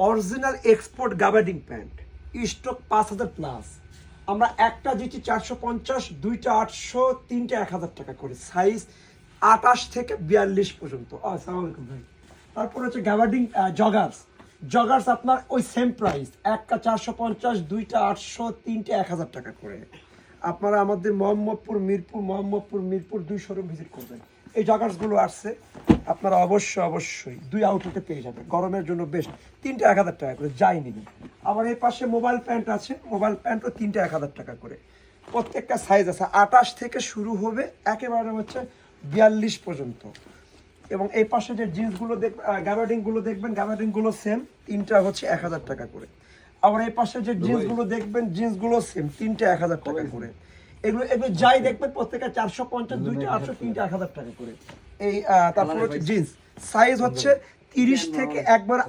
Original export gabardine pant, stock 5000 plus. আমরা একটা দিচ্ছি 450, দুইটা 800, তিনটা 1000 টাকা করে, সাইজ 28 থেকে 42 পর্যন্ত। আসসালামু আলাইকুম ভাই। তারপর হচ্ছে গাবার্ডিং জগার্স আপনার ওই সেম প্রাইস, একটা 450, দুইটা 800, তিনটে 1000 টাকা করে। আপনারা আমাদের মোহাম্মদপুর মিরপুর 2 শোরুম ভিজিট করবেন। এই জগার্সগুলো আসছে, আপনারা অবশ্যই 2 আউটলেটে পেয়ে যাবেন, গরমের জন্য বেস্ট। তিনটে 1000 টাকা করে, যাই নিবেন। আবার এই পাশে মোবাইল প্যান্ট আছে, মোবাইল প্যান্টও তিনটে 1000 টাকা করে। প্রত্যেকটা সাইজ আছে, 28 থেকে শুরু হবে একেবারে হচ্ছে 42 পর্যন্ত। এবং এই পাশে যে জিন্সগুলো গাবার্ডিংগুলো দেখবেন, গাবার্ডিংগুলো সেম, তিনটা হচ্ছে 1000 টাকা করে। আবার এই পাশে যে জিন্সগুলো দেখবেন, জিন্সগুলো সেম, তিনটা 1000 টাকা করে। এগুলো যাই দেখবেন প্রত্যেকটা 450, দুইটা 800, তিনটা 1000 টাকা করে। এই তারপর হচ্ছে জিন্স সাইজ হচ্ছে 30 থেকে একবার